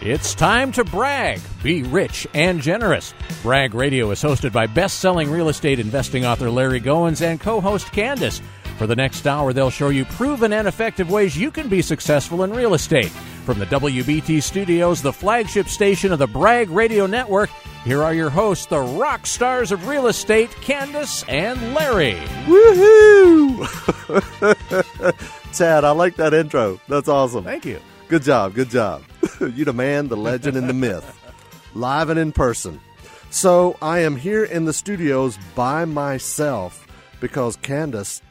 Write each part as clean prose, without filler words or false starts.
It's time to brag, be rich and generous. Brag Radio is hosted by best-selling real estate investing author Larry Goins and co-host Kandas. For the next hour, they'll show you proven and effective ways you can be successful in real estate. From the WBT studios, the flagship station of the Brag Radio Network, here are your hosts, the rock stars of real estate, Kandas and Larry. Woohoo! Chad, I like that intro. That's awesome. Thank you. Good job, good job. You the man, the legend, and the myth. Live and in person. So I am here in the studios by myself because Kandas,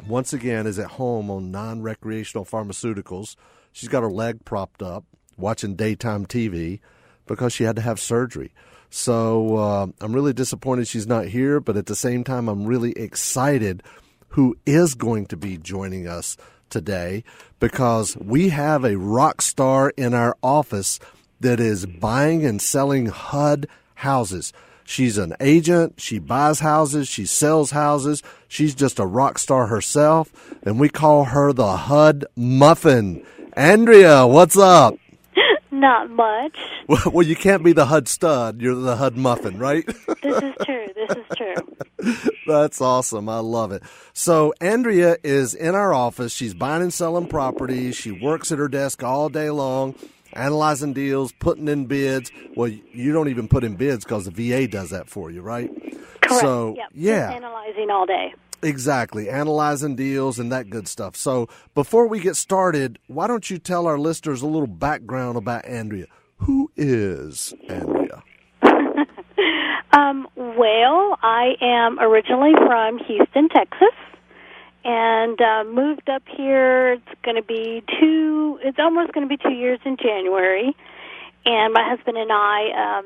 once again, is at home on non-recreational pharmaceuticals. She's got her leg propped up watching daytime TV because she had to have surgery. So I'm really disappointed she's not here, but at the same time, I'm really excited who is going to be joining us today because we have a rock star in our office that is buying and selling HUD houses. She's an agent. She buys houses. She sells houses. She's just a rock star herself, and we call her the HUD Muffin. Andrea, what's up? Not much. Well, you can't be the HUD stud. You're the HUD Muffin, right? This is true. This is true. That's awesome. I love it. So Andrea is in our office. She's buying and selling properties. She works at her desk all day long, analyzing deals, putting in bids. Well, you don't even put in bids because the VA does that for you, right? Correct. So, yep. yeah. Just analyzing all day. Exactly. Analyzing deals and that good stuff. So before we get started, why don't you tell our listeners a little background about Andrea? Who is Andrea? Well, I am originally from Houston, Texas, and moved up here. It's almost going to be 2 years in January, and my husband and I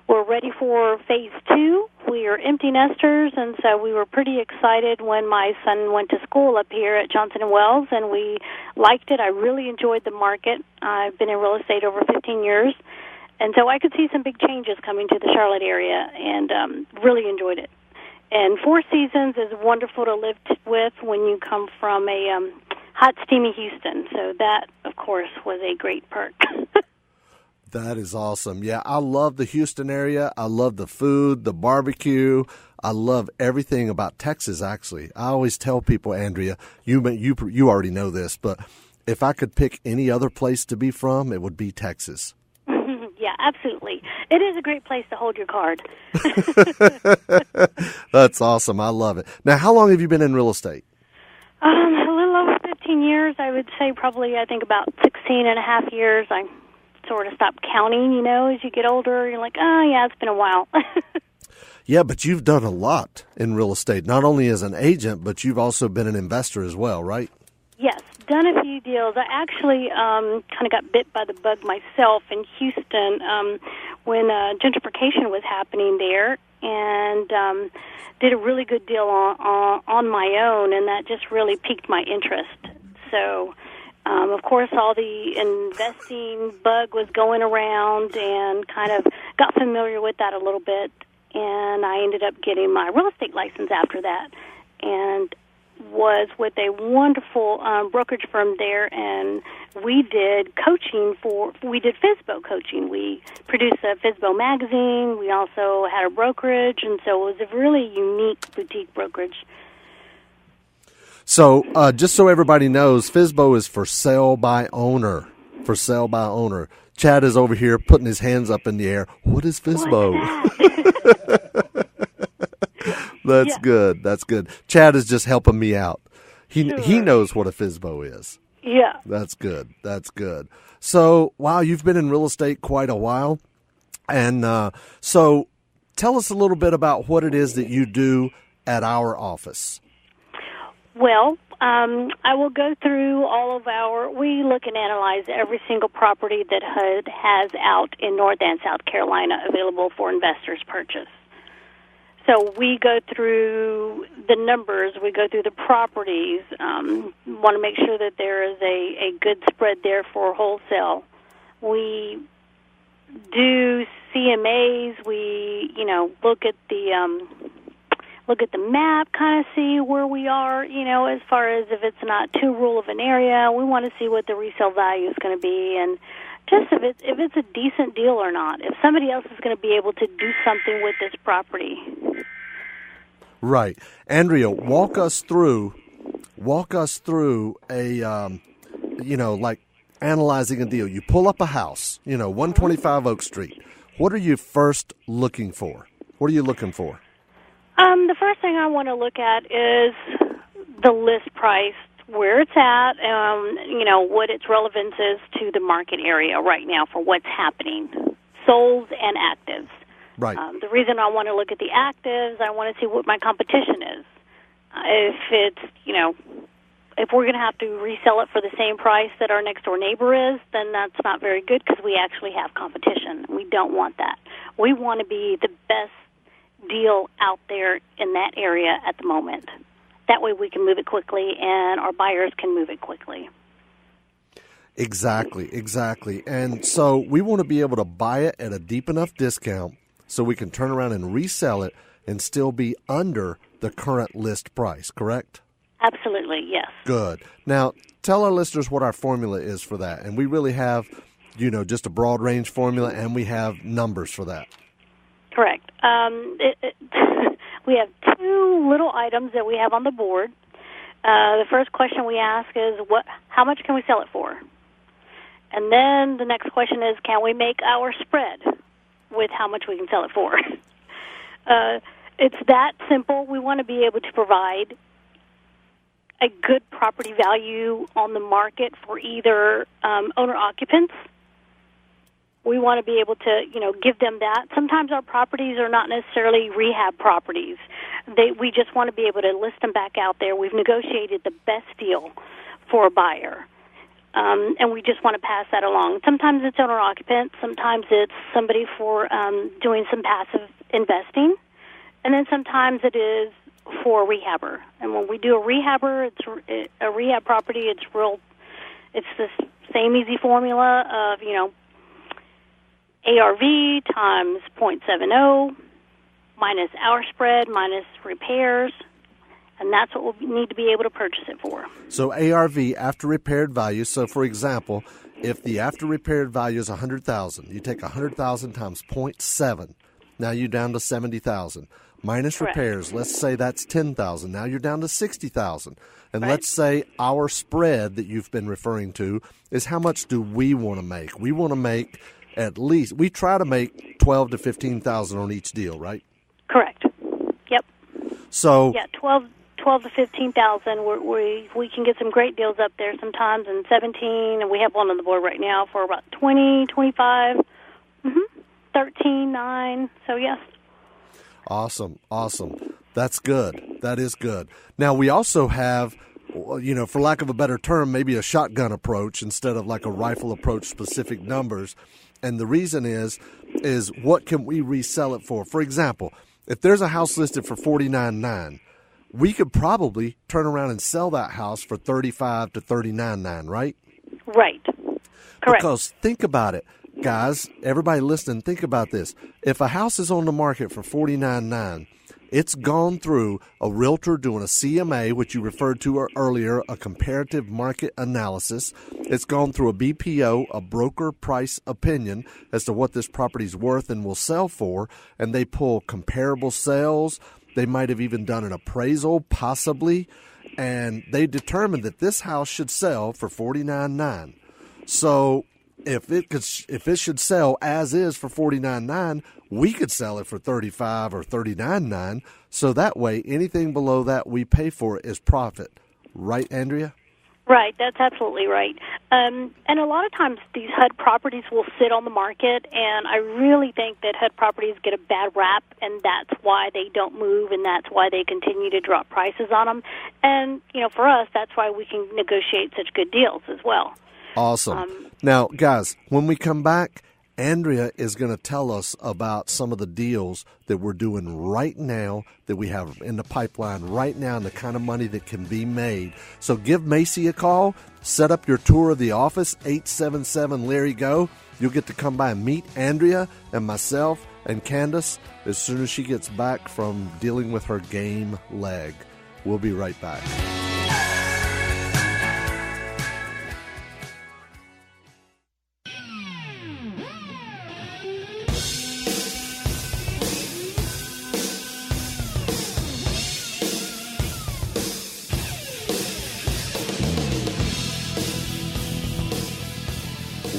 we're ready for phase 2. We are empty nesters, and so we were pretty excited when my son went to school up here at Johnson & Wales, and we liked it. I really enjoyed the market. I've been in real estate over 15 years, and so I could see some big changes coming to the Charlotte area, and really enjoyed it. And 4 seasons is wonderful to live with when you come from a hot, steamy Houston. So that, of course, was a great perk. That is awesome. Yeah, I love the Houston area. I love the food, the barbecue. I love everything about Texas, actually. I always tell people, Andrea, you already know this, but if I could pick any other place to be from, it would be Texas. Yeah, absolutely. It is a great place to hold your card. That's awesome. I love it. Now, how long have you been in real estate? A little over 15 years. I would say probably, I think, about 16 and a half years. I sort of stop counting, as you get older. You're like, oh, yeah, it's been a while. Yeah, but you've done a lot in real estate, not only as an agent, but you've also been an investor as well, right? Yes, done a few deals. I actually kind of got bit by the bug myself in Houston when gentrification was happening there, and did a really good deal on my own, and that just really piqued my interest. So of course, all the investing bug was going around and kind of got familiar with that a little bit, and I ended up getting my real estate license after that and was with a wonderful brokerage firm there, and we did FSBO coaching. We produced a FSBO magazine. We also had a brokerage, and so it was a really unique boutique brokerage. So, just so everybody knows, FSBO is for sale by owner. For sale by owner. Chad is over here putting his hands up in the air. What is FSBO? That's good. That's good. Chad is just helping me out. He knows what a FSBO is. Yeah. That's good. That's good. So, wow, you've been in real estate quite a while. And so tell us a little bit about what it is that you do at our office. Well, I will go through we look and analyze every single property that HUD has out in North and South Carolina available for investors' purchase. So we go through the numbers, we go through the properties, want to make sure that there is a good spread there for wholesale. We do CMAs, we, look at the map, kind of see where we are, as far as if it's not too rural of an area. We want to see what the resale value is going to be and just if it's a decent deal or not. If somebody else is going to be able to do something with this property. Right. Andrea, walk us through a, like analyzing a deal. You pull up a house, 125 Oak Street. What are you first looking for? What are you looking for? The first thing I want to look at is the list price, where it's at, what its relevance is to the market area right now for what's happening, solds and actives. Right. The reason I want to look at the actives, I want to see what my competition is. If it's, if we're going to have to resell it for the same price that our next-door neighbor is, then that's not very good because we actually have competition. We don't want that. We want to be the best deal out there in that area at the moment. That way we can move it quickly and our buyers can move it quickly. Exactly. And so we want to be able to buy it at a deep enough discount so we can turn around and resell it and still be under the current list price, correct? Absolutely, yes. Good. Now, tell our listeners what our formula is for that. And we really have, just a broad range formula, and we have numbers for that. Correct. We have two little items that we have on the board. The first question we ask is, how much can we sell it for? And then the next question is, can we make our spread with how much we can sell it for? It's that simple. We want to be able to provide a good property value on the market for either owner-occupants. We want to be able to, give them that. Sometimes our properties are not necessarily rehab properties. We just want to be able to list them back out there. We've negotiated the best deal for a buyer, and we just want to pass that along. Sometimes it's owner-occupant. Sometimes it's somebody for doing some passive investing, and then sometimes it is for a rehabber. And when we do a rehabber, it's a rehab property. It's the same easy formula of, ARV times 0.70 minus our spread minus repairs, and that's what we'll need to be able to purchase it for. So ARV, after repaired value. So, for example, if the after repaired value is $100,000, you take $100,000 times 0.7. Now you're down to $70,000. Minus Correct. Repairs, let's say that's $10,000. Now you're down to $60,000. And Right. let's say our spread that you've been referring to is how much do we want to make? We want to make at least, we try to make $12,000 to $15,000 on each deal, right? Correct. Yep. So Yeah, 12 to 15,000. We can get some great deals up there sometimes, and 17, and we have one on the board right now for about 20, 25, 13, 9. So yes. Awesome. That's good. That is good. Now, we also have, for lack of a better term, maybe a shotgun approach instead of like a rifle approach, specific numbers. And the reason is what can we resell it for? For example, if there's a house listed for $49,900, we could probably turn around and sell that house for $35,000 to $39,900, right? Right. Correct. Because think about it. Guys, everybody listening, think about this. If a house is on the market for $49,900, it's gone through a realtor doing a CMA, which you referred to earlier, a comparative market analysis. It's gone through a BPO, a broker price opinion, as to what this property's worth and will sell for, and they pull comparable sales. They might have even done an appraisal, possibly, and they determined that this house should sell for $49,900. So if it should sell as is for $49,900, we could sell it for $35,000 or $39,900. So that way, anything below that we pay for is profit. Right, Andrea? Right, that's absolutely right. And a lot of times these HUD properties will sit on the market, and I really think that HUD properties get a bad rap, and that's why they don't move, and that's why they continue to drop prices on them. And, for us, that's why we can negotiate such good deals as well. Awesome. Now, guys, when we come back, Andrea is going to tell us about some of the deals that we're doing right now, that we have in the pipeline right now, and the kind of money that can be made. So give Macy a call. Set up your tour of the office, 877-LARRY-GO. You'll get to come by and meet Andrea and myself and Kandas as soon as she gets back from dealing with her game leg. We'll be right back.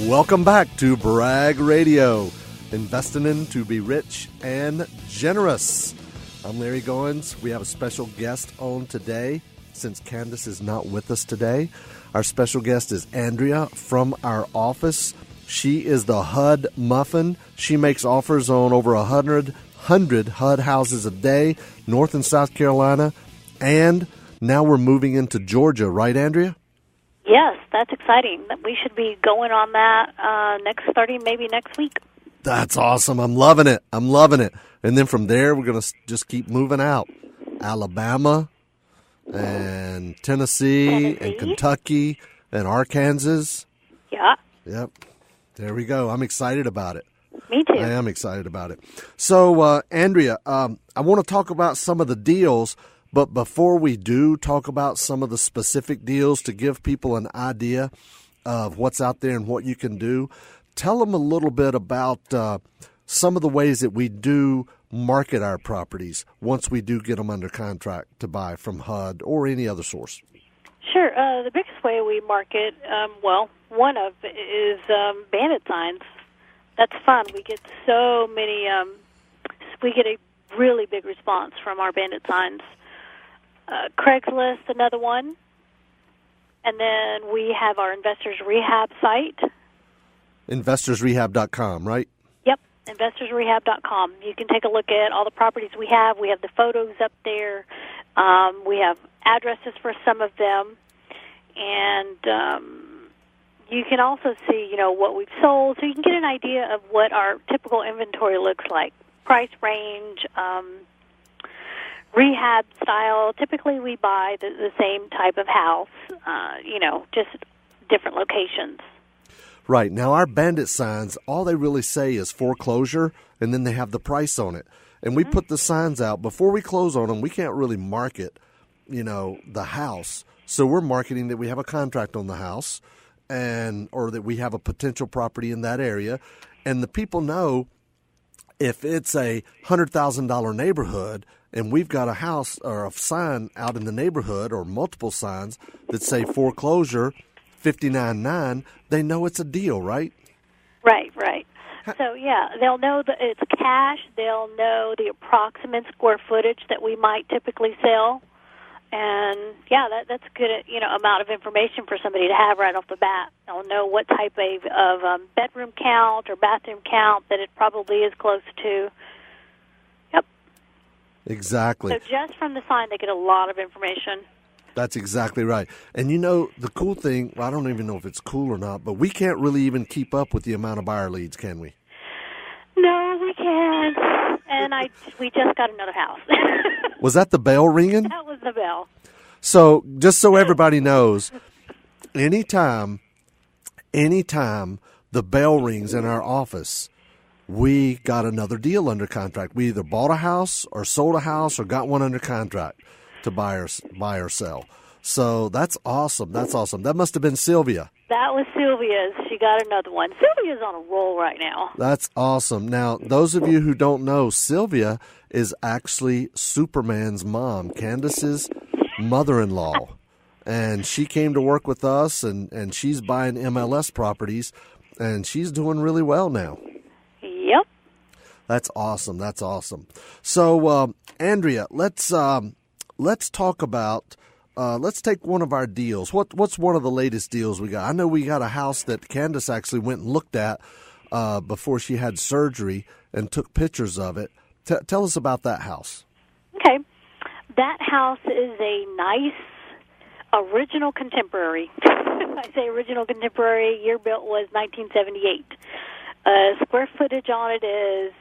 Welcome back to Brag Radio, investing in to be rich and generous. I'm Larry Goins. We have a special guest on today. Since Kandas is not with us today, our special guest is Andrea from our office. She is the HUD Muffin. She makes offers on over 100 HUD houses a day, North and South Carolina, and now we're moving into Georgia, right, Andrea? Yes, that's exciting. We should be going on that starting maybe next week. That's awesome. I'm loving it. And then from there, we're going to just keep moving out. Alabama and Tennessee and Kentucky and Arkansas. Yeah. Yep. There we go. I'm excited about it. Me too. I am excited about it. So, Andrea, I want to talk about some of the deals, but before we do talk about some of the specific deals to give people an idea of what's out there and what you can do, tell them a little bit about some of the ways that we do market our properties once we do get them under contract to buy from HUD or any other source. Sure. The biggest way we market, one of is bandit signs. That's fun. We get so many, we get a really big response from our bandit signs. Craigslist, another one. And then we have our Investors Rehab site. InvestorsRehab.com, right? Yep, InvestorsRehab.com. You can take a look at all the properties we have. We have the photos up there. We have addresses for some of them. And you can also see, what we've sold. So you can get an idea of what our typical inventory looks like. Price range, rehab style. Typically we buy the same type of house, just different locations. Right. Now, our bandit signs, all they really say is foreclosure, and then they have the price on it. And we put the signs out. Before we close on them, we can't really market, the house. So we're marketing that we have a contract on the house or that we have a potential property in that area. And the people know if it's a $100,000 neighborhood and we've got a house or a sign out in the neighborhood or multiple signs that say foreclosure, 59.9, they know it's a deal, right? Right. So, yeah, they'll know that it's cash. They'll know the approximate square footage that we might typically sell. And, yeah, that's a good amount of information for somebody to have right off the bat. They'll know what type of bedroom count or bathroom count that it probably is close to. Yep. Exactly. So just from the sign, they get a lot of information. That's exactly right. And the cool thing, I don't even know if it's cool or not, but we can't really even keep up with the amount of buyer leads, can we? No, we can't. And we just got another house. Was that the bell ringing? That was the bell. So just so everybody knows, anytime the bell rings in our office, we got another deal under contract. We either bought a house or sold a house or got one under contract to buy or sell. So that's awesome. That must have been Sylvia. That was Sylvia's. She got another one. Sylvia's on a roll right now. That's awesome. Now, those of you who don't know, Sylvia is actually Superman's mom, Candace's mother-in-law. And she came to work with us, and she's buying MLS properties, and she's doing really well now. Yep. That's awesome. So, Andrea, let's talk about. Let's take one of our deals. What's one of the latest deals we got? I know we got a house that Kandas actually went and looked at before she had surgery and took pictures of it. Tell us about that house. Okay. That house is a nice original contemporary. I say original contemporary. Year built was 1978. Square footage on it is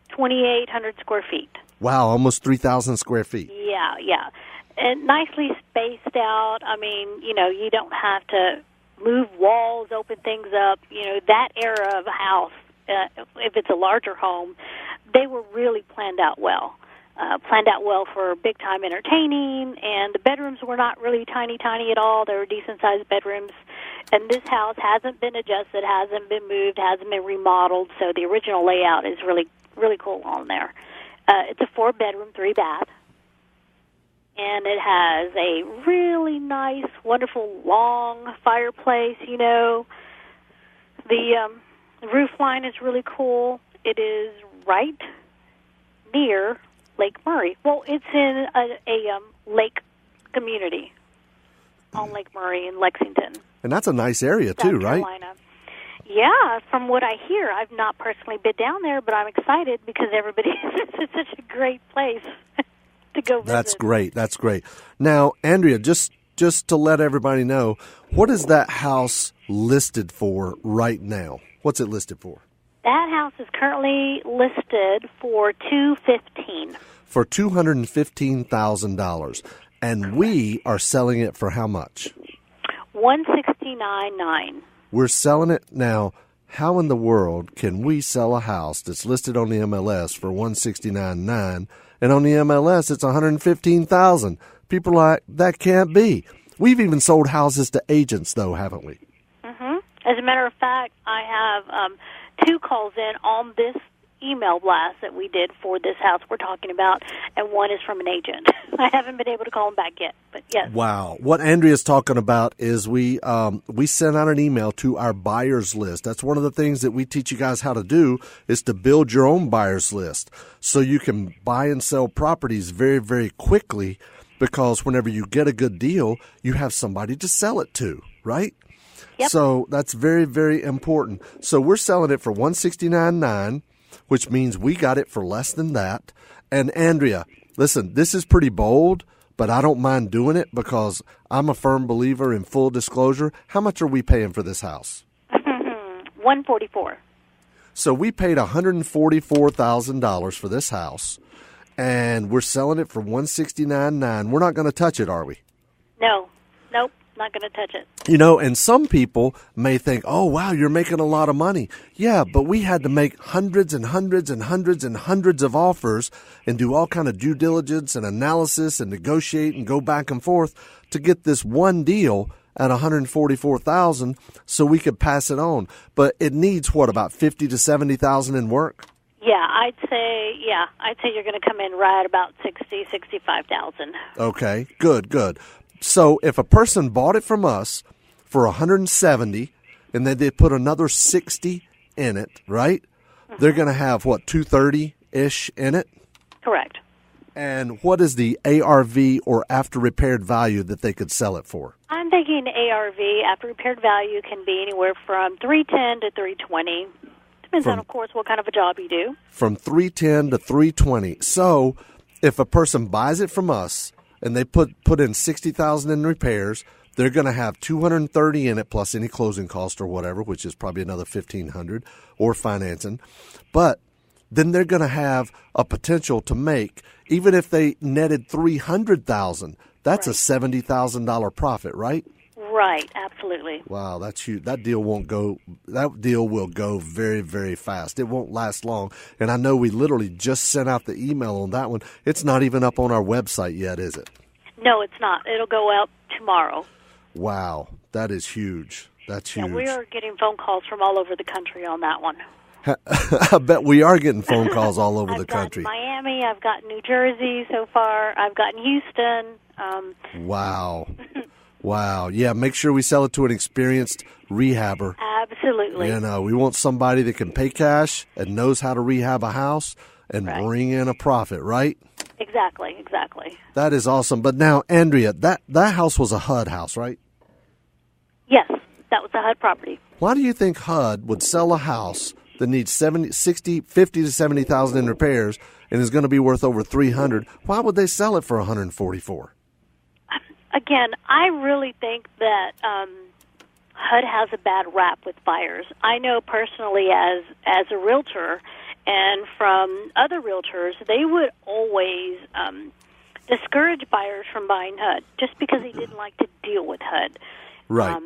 2,800 square feet. Wow, almost 3,000 square feet. Yeah. And nicely spaced out. I mean, you don't have to move walls, open things up. That era of a house, if it's a larger home, they were really planned out well. For big-time entertaining, and the bedrooms were not really tiny at all. They were decent-sized bedrooms. And this house hasn't been adjusted, hasn't been moved, hasn't been remodeled, so the original layout is really, really cool on there. It's a 4-bedroom, 3-bath. And it has a really nice, wonderful, long fireplace, The roof line is really cool. It is right near Lake Murray. Well, it's in a lake community on Lake Murray in Lexington. And that's a nice area, too, South right? Carolina. Yeah, from what I hear. I've not personally been down there, but I'm excited because everybody it's such a great place to go visit. That's great. That's great. Now, Andrea, just to let everybody know, what is that house listed for right now? What's it listed for? That house is currently listed for $215,000. For $215,000. And we are selling it for how much? $169,900. We're selling it now. How in the world can we sell a house that's listed on the MLS for $169,900 and on the MLS it's $115,000? People are like, that can't be. We've even sold houses to agents, though, haven't we? Mm-hmm. As a matter of fact, I have 2 calls in on this email blast that we did for this house we're talking about, and one is from an agent. I haven't been able to call him back yet, but yes. Wow. What Andrea's talking about is we sent out an email to our buyers list. That's one of the things that we teach you guys how to do is to build your own buyers list so you can buy and sell properties very, very quickly, because whenever you get a good deal, you have somebody to sell it to, right? Yep. So that's very, very important. So we're selling it for $169,900, which means we got it for less than that. And Andrea, listen, this is pretty bold, but I don't mind doing it because I'm a firm believer in full disclosure. How much are we paying for this house? $144,000. So we paid $144,000 for this house, and we're selling it for $169,900. We're not going to touch it, are we? No. Nope. Not going to touch it. You know, and some people may think, oh, wow, you're making a lot of money. Yeah, but we had to make hundreds and hundreds and hundreds and hundreds of offers and do all kind of due diligence and analysis and negotiate and go back and forth to get this one deal at $144,000 so we could pass it on. But it needs, what, about $50,000 to $70,000 in work? Yeah, I'd say you're going to come in right about $65,000. Okay, good. So if a person bought it from us for $170,000 and then they put another $60,000 in it, right? Mm-hmm. They're going to have, what, $230,000-ish in it? Correct. And what is the ARV or after repaired value that they could sell it for? I'm thinking ARV after repaired value can be anywhere from $310,000 to $320,000. Depends on, of course, what kind of a job you do. From $310,000 to $320,000. So if a person buys it from us and they put in $60,000 in repairs, they're going to have $230,000 in it plus any closing cost or whatever, which is probably another $1,500 or financing. But then they're going to have a potential to make, even if they netted $300,000, that's right, a $70,000 profit, right? Right, absolutely. Wow, that's huge. That deal will go very, very fast. It won't last long. And I know we literally just sent out the email on that one. It's not even up on our website yet, is it? No, it's not. It'll go out tomorrow. Wow, that is huge. That's huge. Yeah, we are getting phone calls from all over the country on that one. I bet we are getting phone calls all over the country. I've gotten Miami, I've gotten New Jersey so far, I've gotten Houston. Wow. Wow. Yeah, make sure we sell it to an experienced rehabber. Absolutely. You know, we want somebody that can pay cash and knows how to rehab a house and bring in a profit, right? Exactly. That is awesome. But now, Andrea, that house was a HUD house, right? Yes, that was a HUD property. Why do you think HUD would sell a house that needs $50,000 to $70,000 in repairs and is going to be worth over $300,000? Why would they sell it for $144,000? Again, I really think that HUD has a bad rap with buyers. I know personally as a realtor and from other realtors, they would always discourage buyers from buying HUD just because they didn't like to deal with HUD. Right.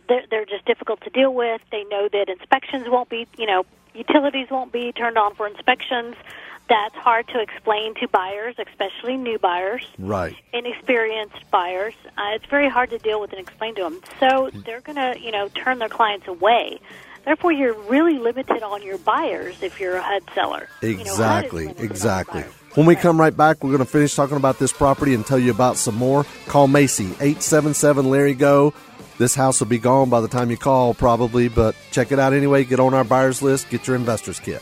They're just difficult to deal with. They know that inspections won't be, utilities won't be turned on for inspections. That's hard to explain to buyers, especially new buyers, right? Inexperienced buyers. It's very hard to deal with and explain to them. So they're going to, turn their clients away. Therefore, you're really limited on your buyers if you're a HUD seller. Exactly. When we come right back, we're going to finish talking about this property and tell you about some more. Call Macy, 877-LARRY-GO. This house will be gone by the time you call, probably, but check it out anyway. Get on our buyer's list. Get your investor's kit.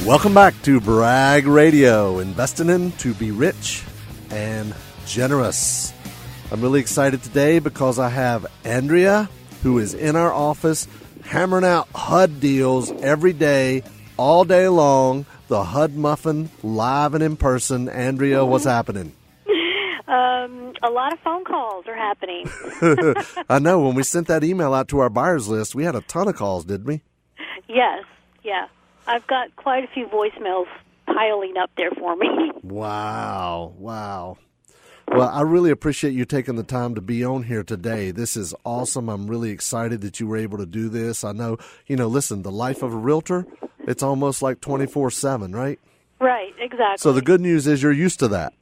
Welcome back to Bragg Radio, investing in to be rich and generous. I'm really excited today because I have Andrea, who is in our office hammering out HUD deals every day, all day long. The HUD Muffin, live and in person. Andrea, what's happening? A lot of phone calls are happening. I know. When we sent that email out to our buyers list, we had a ton of calls, didn't we? Yes, yeah. I've got quite a few voicemails piling up there for me. Wow. Well, I really appreciate you taking the time to be on here today. This is awesome. I'm really excited that you were able to do this. I know, listen, the life of a realtor, it's almost like 24/7, right? Right, exactly. So the good news is you're used to that.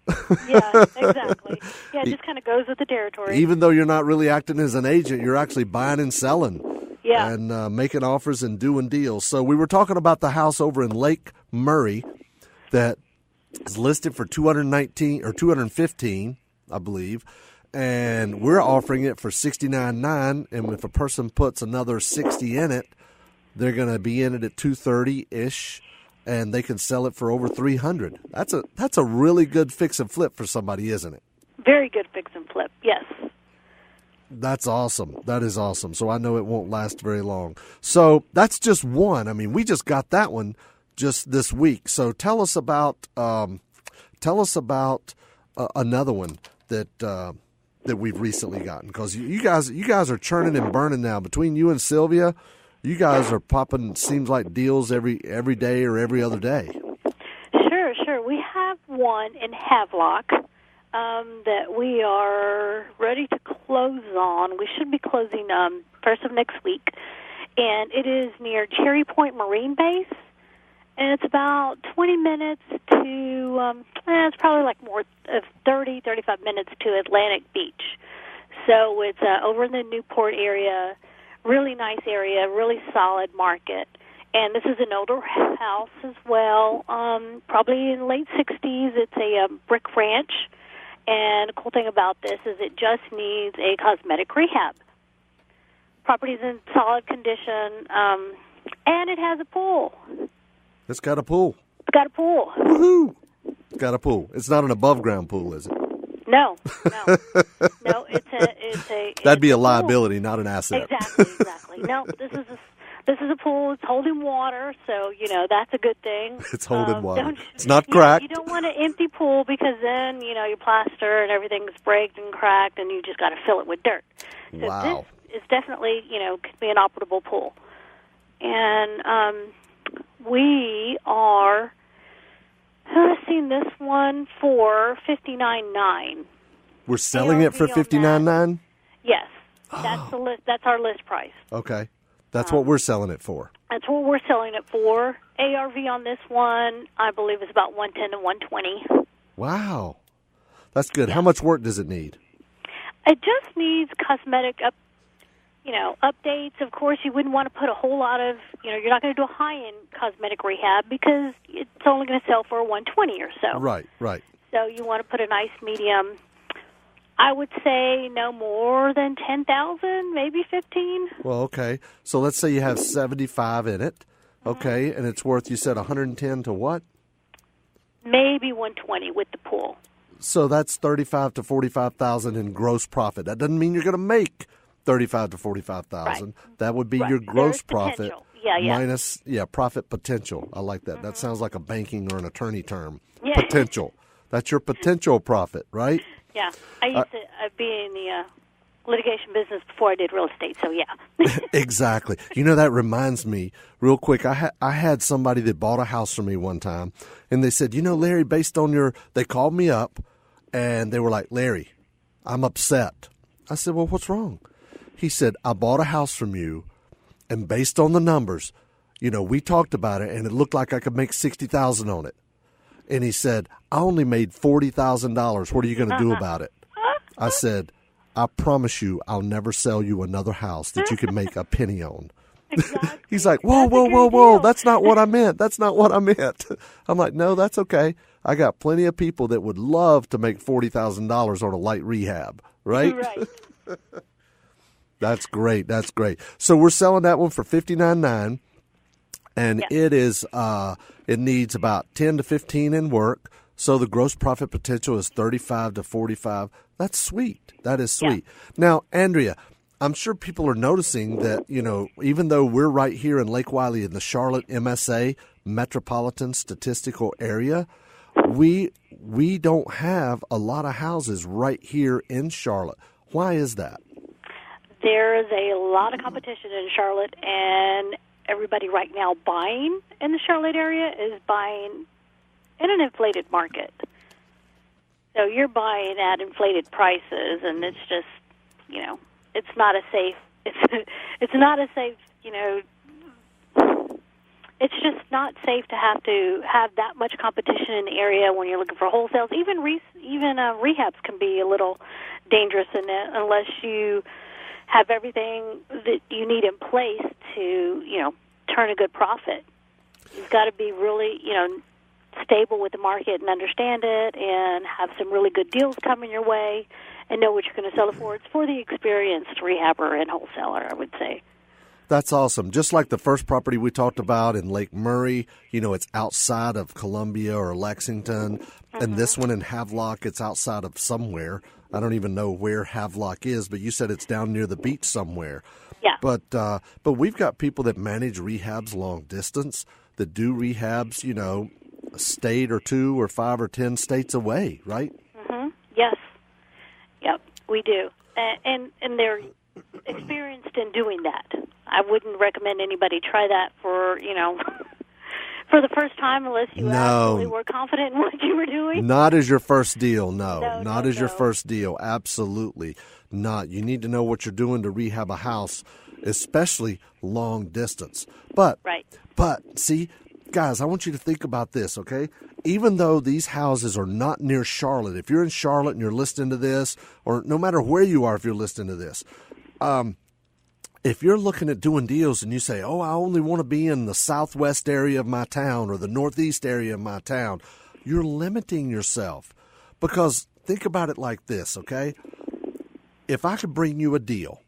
Yeah, exactly. Yeah, it just kind of goes with the territory. Even though you're not really acting as an agent, you're actually buying and selling. Yeah. And making offers and doing deals. So we were talking about the house over in Lake Murray that is listed for $219 or $215, I believe, and we're offering it for $69,900. And if a person puts another $60 in it, they're going to be in it at $230-ish, and they can sell it for over $300. That's a really good fix and flip for somebody, isn't it? Very good fix and flip. Yes. That's awesome. That is awesome. So I know it won't last very long. So that's just one. I mean, we just got that one just this week. So tell us about another one that we've recently gotten, because you guys are churning and burning now. Between you and Sylvia, you guys are popping, seems like, deals every day or every other day. Sure. We have one in Havelock that we are ready to close on. We should be closing first of next week, and it is near Cherry Point Marine Base, and it's about 20 minutes to, it's probably like more of 30, 35 minutes to Atlantic Beach. So it's over in the Newport area, really nice area, really solid market. And this is an older house as well, probably in the late 60s. It's a brick ranch. And the cool thing about this is it just needs a cosmetic rehab. Property's in solid condition, and it has a pool. It's got a pool. It's got a pool. Woohoo! It's got a pool. It's not an above-ground pool, is it? No. No, it's a That'd be a liability, not an asset. Exactly. No, this is a pool. It's holding water, so, that's a good thing. It's holding water. It's not cracked. You don't want an empty pool, because then, your plaster and everything's breaked and cracked, and you just got to fill it with dirt. So wow. This is definitely, could be an operable pool. And we are seeing this one for $59,900. We're selling it for $59,900? Yes. That's the list. That's our list price. Okay. That's what we're selling it for. That's what we're selling it for. ARV on this one, I believe, is about $110 to $120. Wow. That's good. Yeah. How much work does it need? It just needs cosmetic updates. Of course, you wouldn't want to put a whole lot of, you're not going to do a high-end cosmetic rehab, because it's only going to sell for $120 or so. Right. So you want to put a nice medium. I would say no more than 10,000, maybe 15. Well, okay. So let's say you have 75 in it, okay, and it's worth, you said, 110 to what? Maybe 120 with the pool. So that's 35 to 45,000 in gross profit. That doesn't mean you're going to make 35 to 45,000. Right. That would be your gross profit minus profit potential. I like that. That sounds like a banking or an attorney term. Yeah. Potential. That's your potential profit, right? Yeah, I used to be in the litigation business before I did real estate, so yeah. Exactly. That reminds me, real quick, I had somebody that bought a house from me one time, and they said, Larry, based on they called me up, and they were like, Larry, I'm upset. I said, well, what's wrong? He said, I bought a house from you, and based on the numbers, we talked about it, and it looked like I could make $60,000 on it. And he said, I only made $40,000. What are you going to do about it? I said, I promise you I'll never sell you another house that you can make a penny on. Exactly. He's like, whoa. That's not what I meant. That's not what I meant. I'm like, no, that's okay. I got plenty of people that would love to make $40,000 on a light rehab, right? Right. That's great. That's great. So we're selling that one for $59,900, and it is it needs about 10 to 15 in work. So the gross profit potential is 35 to 45. That's sweet. That is sweet. Yeah. Now, Andrea, I'm sure people are noticing that, even though we're right here in Lake Wylie in the Charlotte MSA, Metropolitan Statistical Area, we don't have a lot of houses right here in Charlotte. Why is that? There's a lot of competition in Charlotte, and everybody right now buying in the Charlotte area is buying in an inflated market. So you're buying at inflated prices, and it's just, it's not a safe. It's not a safe. It's just not safe to have that much competition in the area when you're looking for wholesales. Even rehabs can be a little dangerous in it unless you have everything that you need in place to, turn a good profit. You've got to be really, stable with the market and understand it and have some really good deals coming your way and know what you're going to sell it for. It's for the experienced rehabber and wholesaler, I would say. That's awesome. Just like the first property we talked about in Lake Murray, it's outside of Columbia or Lexington. Mm-hmm. And this one in Havelock, it's outside of somewhere. I don't even know where Havelock is, but you said it's down near the beach somewhere. Yeah. But we've got people that manage rehabs long distance, that do rehabs, a state or 2 or 5 or 10 states away, right? Mm-hmm. Yes. Yep, we do. And they're experienced in doing that. I wouldn't recommend anybody try that for the first time unless you absolutely were confident in what you were doing. Not as your first deal, no. Not as your first deal, absolutely not. You need to know what you're doing to rehab a house, especially long distance. But see, guys, I want you to think about this, okay? Even though these houses are not near Charlotte, if you're in Charlotte and you're listening to this, or no matter where you are if you're listening to this, if you're looking at doing deals and you say, I only want to be in the southwest area of my town or the northeast area of my town, you're limiting yourself. Because think about it like this, okay? If I could bring you a deal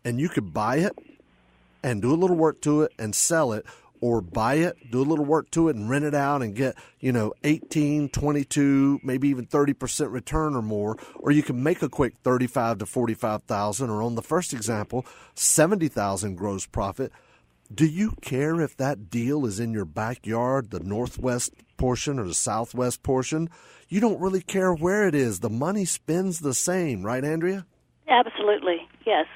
and you could buy it and do a little work to it and sell it, or buy it, do a little work to it and rent it out and get, 18, 22, maybe even 30% return or more, or you can make a quick 35 to 45,000, or on the first example, 70,000 gross profit. Do you care if that deal is in your backyard, the northwest portion or the southwest portion? You don't really care where it is. The money spends the same, right, Andrea? Absolutely. Yes.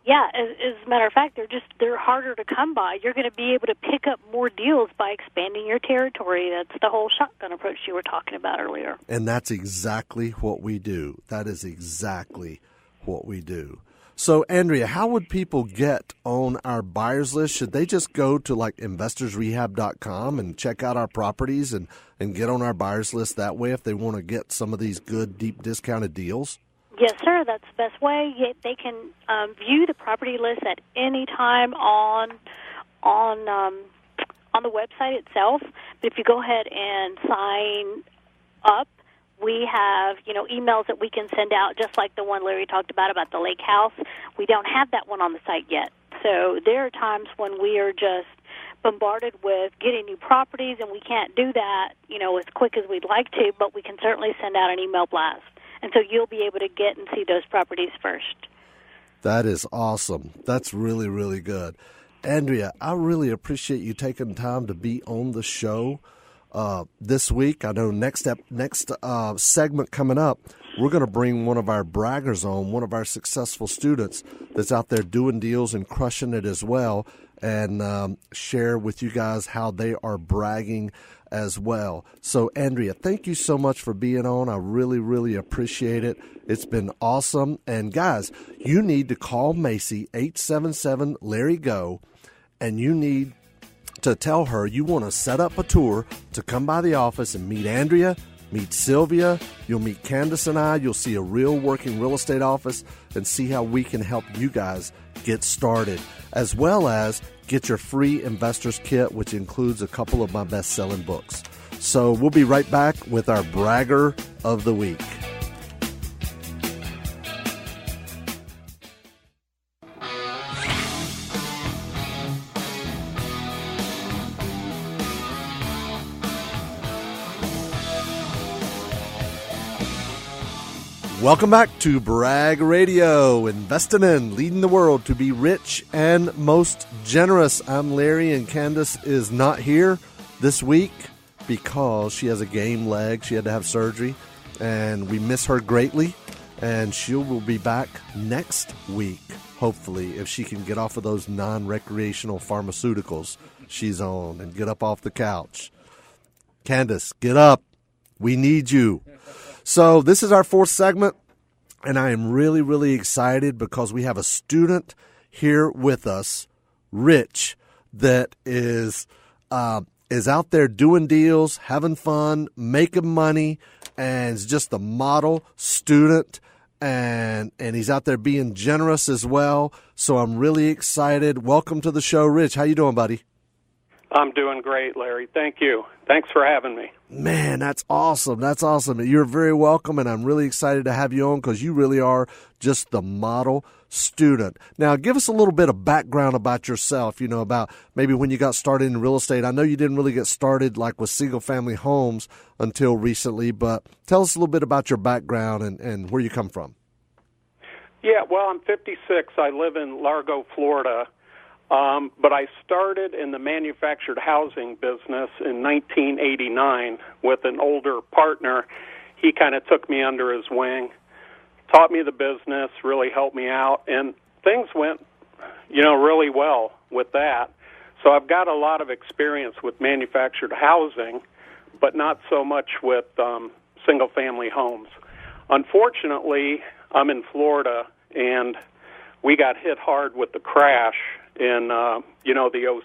Yeah, as a matter of fact, they're harder to come by. You're going to be able to pick up more deals by expanding your territory. That's the whole shotgun approach you were talking about earlier. And that's exactly what we do. That is exactly what we do. So, Andrea, how would people get on our buyers list? Should they just go to investorsrehab.com and check out our properties and get on our buyers list that way if they want to get some of these good, deep discounted deals? Yes, sir. That's the best way. They can view the property list at any time on the website itself. But if you go ahead and sign up, we have emails that we can send out, just like the one Larry talked about the lake house. We don't have that one on the site yet. So there are times when we are just bombarded with getting new properties, and we can't do that as quick as we'd like to. But we can certainly send out an email blast. And so you'll be able to get and see those properties first. That is awesome. That's really, really good. Andrea, I really appreciate you taking time to be on the show this week. I know next segment coming up, we're going to bring one of our braggers on, one of our successful students that's out there doing deals and crushing it as well, and share with you guys how they are bragging as well. So, Andrea, thank you so much for being on. I really, really appreciate it. It's been awesome. And, guys, you need to call Macy, 877-LARRY-GO, and you need to tell her you want to set up a tour to come by the office and meet Andrea, meet Sylvia, you'll meet Kandas and I, you'll see a real working real estate office and see how we can help you guys get started, as well as get your free investor's kit, which includes a couple of my best-selling books. So we'll be right back with our Bragger of the Week. Welcome back to Brag Radio, investing in, leading the world to be rich and most generous. I'm Larry, and Kandas is not here this week because she has a game leg. She had to have surgery, and we miss her greatly, and she will be back next week, hopefully, if she can get off of those non-recreational pharmaceuticals she's on and get up off the couch. Kandas, get up. We need you. So this is our fourth segment, and I am really, really excited because we have a student here with us, Rich, that is out there doing deals, having fun, making money, and is just a model student, and he's out there being generous as well. So I'm really excited. Welcome to the show, Rich. How you doing, buddy? I'm doing great, Larry. Thank you. Thanks for having me. Man, that's awesome. That's awesome. You're very welcome, and I'm really excited to have you on because you really are just the model student. Now, give us a little bit of background about yourself, about maybe when you got started in real estate. I know you didn't really get started like with single-family homes until recently, but tell us a little bit about your background and where you come from. Yeah, well, I'm 56. I live in Largo, Florida. But I started in the manufactured housing business in 1989 with an older partner. He kind of took me under his wing, taught me the business, really helped me out, and things went, really well with that. So I've got a lot of experience with manufactured housing, but not so much with single-family homes. Unfortunately, I'm in Florida, and we got hit hard with the crash in, the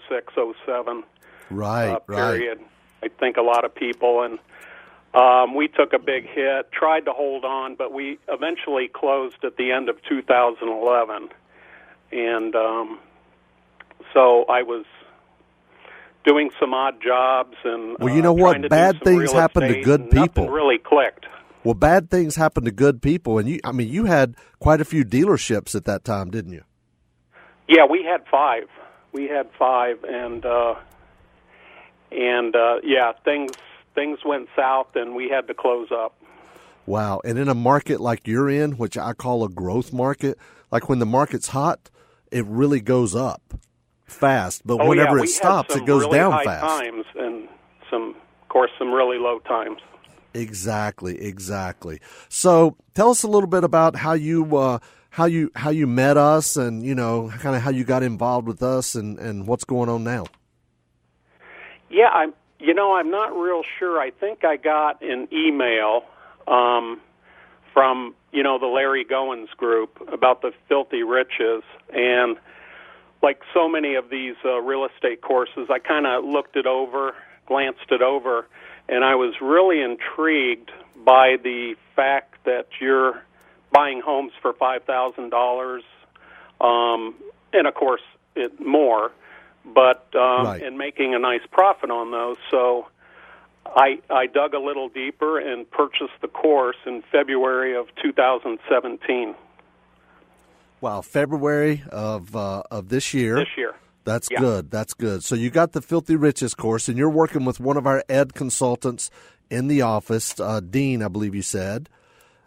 06, 07 period. Right. I think a lot of people, and we took a big hit, tried to hold on, but we eventually closed at the end of 2011. And so I was doing some odd jobs. And well, you know what? Bad things happen to good people. Nothing really clicked. Well, bad things happen to good people, and you had quite a few dealerships at that time, didn't you? Yeah, we had 5. And things went south, and we had to close up. Wow. And in a market like you're in, which I call a growth market, like when the market's hot, it really goes up fast. But whenever it stops, it goes really down high fast. Times and some really low times. Exactly. So tell us a little bit about how you met us, and kind of how you got involved with us, and what's going on now. Yeah, I'm not real sure. I think I got an email from the Larry Goins group about the filthy riches, and like so many of these real estate courses, I kind of glanced it over, and I was really intrigued by the fact that you're buying homes for $5,000, and of course more, but right. And making a nice profit on those. So I dug a little deeper and purchased the course in February of 2017. Wow, February of this year. This year. That's good. That's good. So you got the Filthy Riches course, and you're working with one of our ed consultants in the office, Dean, I believe you said.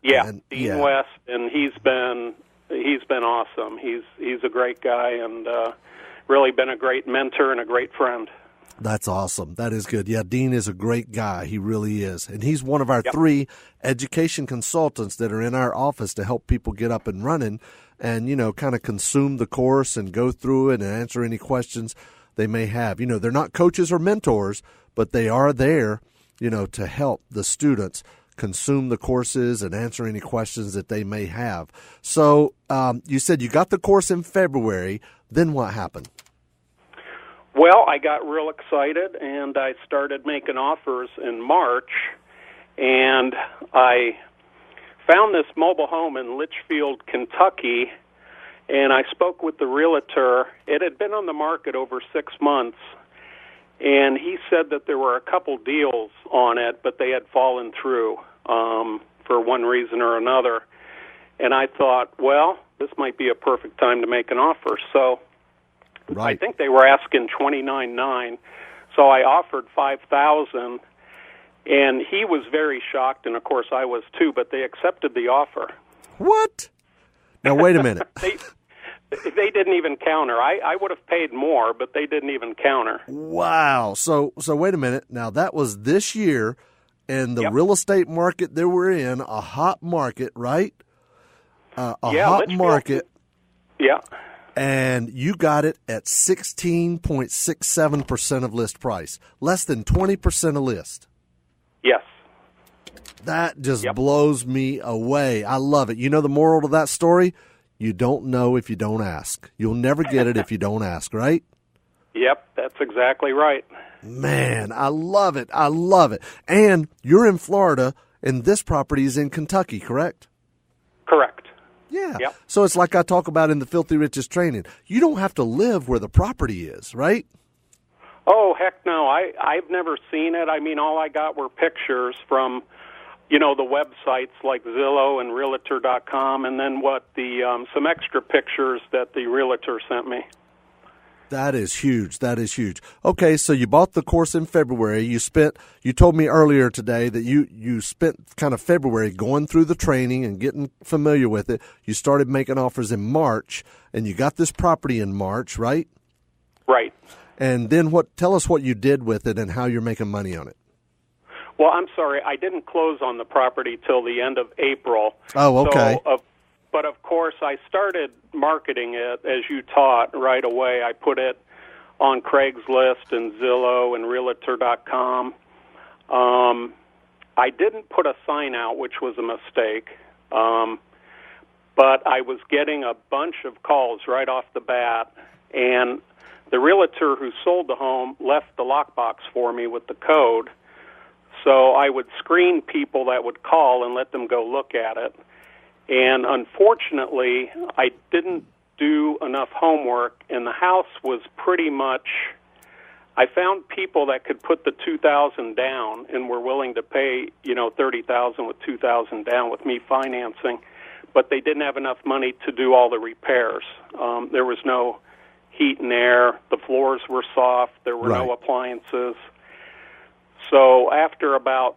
Yeah, Dean West, and he's been awesome. He's a great guy, and really been a great mentor and a great friend. That's awesome. That is good. Yeah, Dean is a great guy. He really is. And he's one of our 3 education consultants that are in our office to help people get up and running and, kind of consume the course and go through it and answer any questions they may have. They're not coaches or mentors, but they are there, to help the students consume the courses and answer any questions that they may have. So you said you got the course in February. Then what happened? Well, I got real excited, and I started making offers in March, and I found this mobile home in Litchfield, Kentucky, and I spoke with the realtor. It had been on the market over 6 months, and he said that there were a couple deals on it, but they had fallen through for one reason or another. And I thought, well, this might be a perfect time to make an offer. So Right. I think they were asking $29,900, so I offered $5,000, and he was very shocked, and of course I was too. But they accepted the offer. What? Now, wait a minute. They didn't even counter. I would have paid more, but they didn't even counter. Wow. So wait a minute. Now, that was this year, and the Yep. real estate market that we're in, a hot market, right? Yeah, hot Litchfield. market, Yeah. and you got it at 16.67% of list price, less than 20% of list. Yes. That just Yep. blows me away. I love it. You know the moral to that story? You don't know if you don't ask. You'll never get it if you don't ask, right? Yep, that's exactly right. Man, I love it. I love it. And you're in Florida, and this property is in Kentucky, correct? Correct. Yeah. Yep. So it's like I talk about in the Filthy Riches training. You don't have to live where the property is, right? Oh, heck no. I've never seen it. I mean, all I got were pictures from, the websites like Zillow and Realtor.com, and then some extra pictures that the realtor sent me. That is huge. That is huge. Okay, so you bought the course in February. You told me earlier today that you spent kind of February going through the training and getting familiar with it. You started making offers in March, and you got this property in March, right? Right. And then tell us what you did with it and how you're making money on it. Well, I'm sorry. I didn't close on the property till the end of April. Oh, okay. So, but of course, I started marketing it as you taught right away. I put it on Craigslist and Zillow and Realtor.com. I didn't put a sign out, which was a mistake. But I was getting a bunch of calls right off the bat, and the realtor who sold the home left the lockbox for me with the code. So I would screen people that would call and let them go look at it. And unfortunately, I didn't do enough homework, and the house was pretty much, I found people that could put the $2,000 down and were willing to pay, $30,000 with $2,000 down with me financing, but they didn't have enough money to do all the repairs. There was no heat and air. The floors were soft. There were no appliances. So after about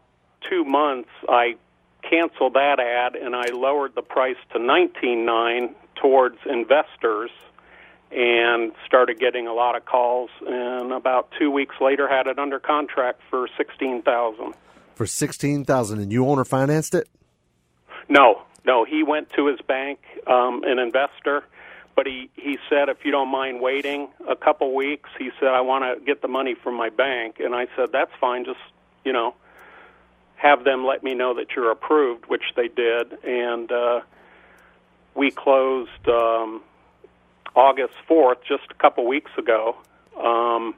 2 months, I canceled that ad, and I lowered the price to $19,900 towards investors and started getting a lot of calls, and about 2 weeks later had it under contract for $16,000. For $16,000, and you owner financed it? No, he went to his bank, an investor, but he said, if you don't mind waiting a couple weeks, he said, I want to get the money from my bank. And I said, that's fine, just, have them let me know that you're approved, which they did. And we closed August 4th, just a couple weeks ago. And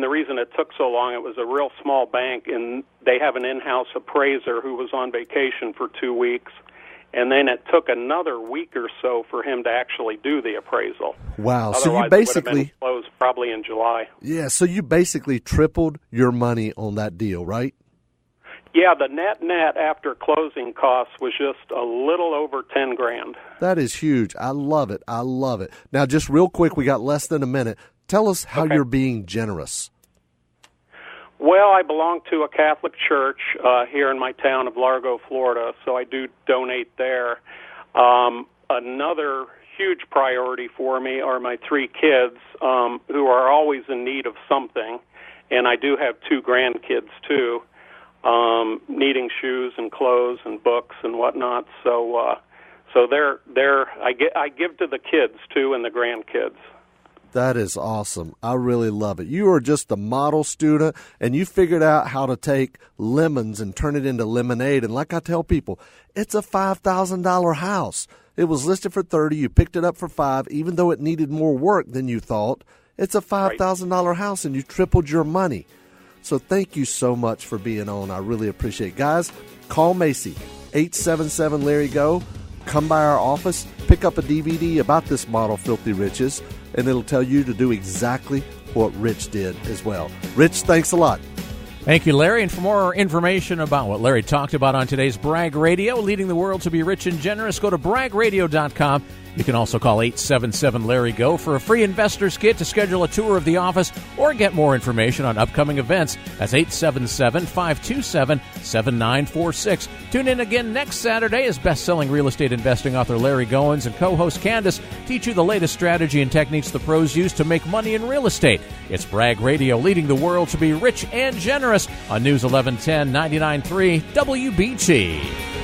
the reason it took so long, it was a real small bank, and they have an in-house appraiser who was on vacation for 2 weeks. And then it took another week or so for him to actually do the appraisal. Wow. Otherwise, So you it would have basically been closed probably in July. Yeah, so you basically tripled your money on that deal, right? Yeah, the net after closing costs was just a little over $10,000. That is huge. I love it. I love it. Now, just real quick, we got less than a minute. Tell us how you're being generous. Well, I belong to a Catholic church here in my town of Largo, Florida, so I do donate there. Another huge priority for me are my 3 kids who are always in need of something, and I do have 2 grandkids too, needing shoes and clothes and books and whatnot. So I give to the kids too and the grandkids. That is awesome. I really love it. You are just the model student, and you figured out how to take lemons and turn it into lemonade. And like I tell people, it's a $5,000 house. It was listed for $30,000. You picked it up for $5,000, even though it needed more work than you thought. It's a $5,000 house, and you tripled your money. So thank you so much for being on. I really appreciate it. Guys, call Macy, 877-LARRY-GO. Come by our office, pick up a DVD about this model, Filthy Riches, and it'll tell you to do exactly what Rich did as well. Rich, thanks a lot. Thank you, Larry. And for more information about what Larry talked about on today's Bragg Radio, leading the world to be rich and generous, go to braggradio.com. You can also call 877-LARRY-GO for a free investor's kit to schedule a tour of the office or get more information on upcoming events. That's 877-527-7946. Tune in again next Saturday as best-selling real estate investing author Larry Goins and co-host Kandas teach you the latest strategy and techniques the pros use to make money in real estate. It's Bragg Radio, leading the world to be rich and generous on News 1110 99.3 WBT.